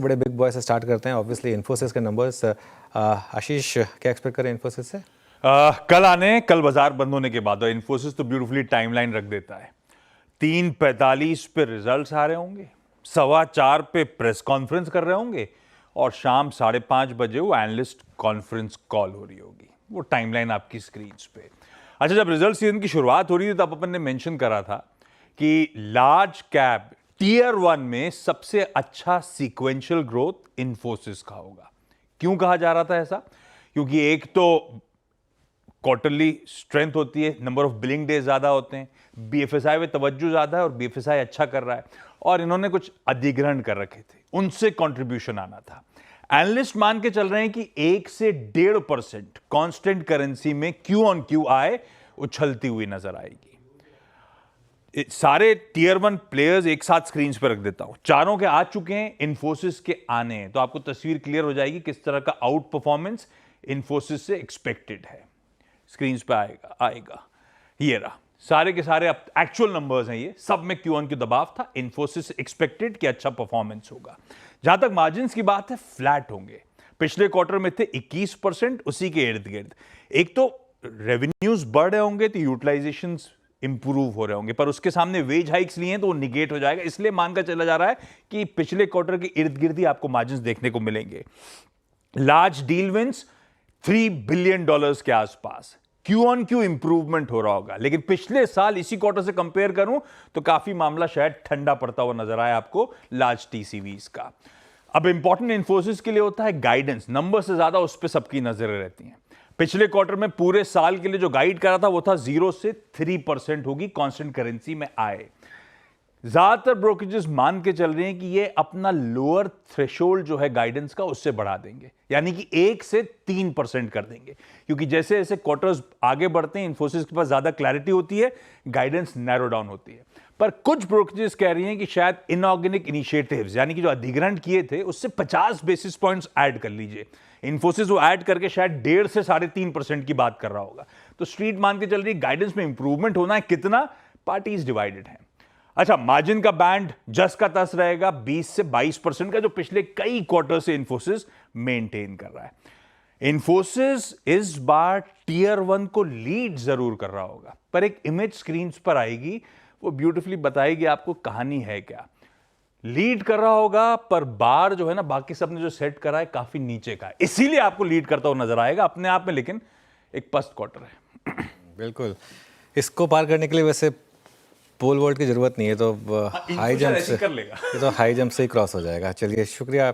बड़े big boy से start करते हैं। ऑब्वियसली इन्फोसिस के नंबर्स, आशीष क्या एक्सपेक्ट करें इन्फोसिस से? कल बाजार बंद होने के बाद इन्फोसिस तो ब्यूटीफुली टाइमलाइन रख देता है। 3:45 पे रिजल्ट्स आ रहे होंगे, 4:15 पे प्रेस कॉन्फ्रेंस कर रहे होंगे और शाम 5:30 बजे वो एनालिस्ट कॉन्फ्रेंस कॉल हो रही होगी। वो टाइमलाइन आपकी स्क्रीन पे। अच्छा, जब रिजल्ट सीजन की शुरुआत हो रही थी तब अपन ने मेंशन करा था कि लार्ज कैप टियर 1 में सबसे अच्छा सीक्वेंशियल ग्रोथ इन्फोसिस का होगा। क्यों कहा जा रहा था ऐसा? क्योंकि एक तो क्वार्टरली स्ट्रेंथ होती है, नंबर ऑफ बिलिंग डेज ज्यादा होते हैं, बीएफएसआई में तवज्जो ज्यादा है और बीएफएसआई अच्छा कर रहा है, और इन्होंने कुछ अधिग्रहण कर रखे थे, उनसे कंट्रीब्यूशन आना था। एनालिस्ट मान के चल रहे हैं कि 1 से 1.5% कांस्टेंट करेंसी में क्यू ऑन क्यू आए उछलती हुई नजर आएगी। सारे टियर 1 प्लेयर्स एक साथ स्क्रीन पर रख देता हूं, चारों के आ चुके हैं, इन्फोसिस के आने हैं, तो आपको तस्वीर क्लियर हो जाएगी किस तरह का आउट परफॉर्मेंस इन्फोसिस से एक्सपेक्टेड है। स्क्रीन पे आएगा ये रहा, सारे के सारे अब एक्चुअल नंबर्स हैं, ये सब में क्यू ऑन क्यू दबाव था। इन्फोसिस एक्सपेक्टेड कि अच्छा परफॉर्मेंस होगा। जहां तक मार्जिन की बात है, फ्लैट होंगे। पिछले क्वार्टर में थे 21%, उसी के इर्द गिर्द। एक तो रेवेन्यूज बढ़ रहे होंगे तो यूटिलाइजेशन इंप्रूव हो रहे होंगे, पर उसके सामने वेज हाइक्स लिए हैं तो वो निगेट हो जाएगा। इसलिए मानकर चला जा रहा है कि पिछले क्वार्टर के इर्द गिर्द ही आपको मार्जिन देखने को मिलेंगे। लार्ज डील विंस $3 बिलियन के आसपास, क्यू ऑन क्यू इंप्रूवमेंट हो रहा होगा। लेकिन पिछले साल इसी क्वार्टर से कंपेयर करूं तो काफी मामला शायद ठंडा पड़ता हुआ नजर आया आपको लार्ज टीसीवीज का। अब इंपॉर्टेंट इन्फोसिस के लिए होता है गाइडेंस, नंबर से ज्यादा उस पर सबकी नजरें रहती हैं। पिछले क्वार्टर में पूरे साल के लिए जो गाइड करा था वो था 0 से 3% होगी कांस्टेंट करेंसी में आए। ज्यादातर ब्रोकरेजेस मान के चल रहे हैं कि ये अपना लोअर थ्रेशोल्ड जो है गाइडेंस का उससे बढ़ा देंगे, यानी कि 1 से 3% कर देंगे, क्योंकि जैसे जैसे क्वार्टर्स आगे बढ़ते हैं इन्फोसिस के पास ज्यादा क्लैरिटी होती है, गाइडेंस नैरो डाउन होती है। पर कुछ ब्रोकरेजेस कह रही हैं कि शायद इनऑर्गेनिक इनिशिएटिव्स, यानी कि जो अधिग्रहण किए थे उससे 50 बेसिस पॉइंट्स ऐड कर लीजिए। इन्फोसिस वो ऐड करके शायद 1.5 से 3.5% की बात कर रहा होगा। तो स्ट्रीट मान के चल रही है गाइडेंस में इंप्रूवमेंट होना है, कितना? पार्टीज डिवाइडेड है। अच्छा, मार्जिन का बैंड जस का तस रहेगा 20 से 22% का, जो पिछले कई क्वार्टर से इन्फोसिस मेंटेन कर रहा है। इन्फोसिस इस बार टियर 1 को लीड जरूर कर रहा होगा, पर एक इमेज स्क्रीन पर आएगी, वो ब्यूटीफुली बताएगी आपको कहानी है क्या। लीड कर रहा होगा, पर बार जो है ना, बाकी सब ने जो सेट करा है काफी नीचे का है, इसीलिए आपको लीड करता हुआ नजर आएगा अपने आप में, लेकिन एक पस्त क्वार्टर है। बिल्कुल, इसको पार करने के लिए वैसे पोल वोल्ट की जरूरत नहीं है, तो हाई जंप से कर लेगा, ये तो हाई जंप से ही क्रॉस हो जाएगा। चलिए, शुक्रिया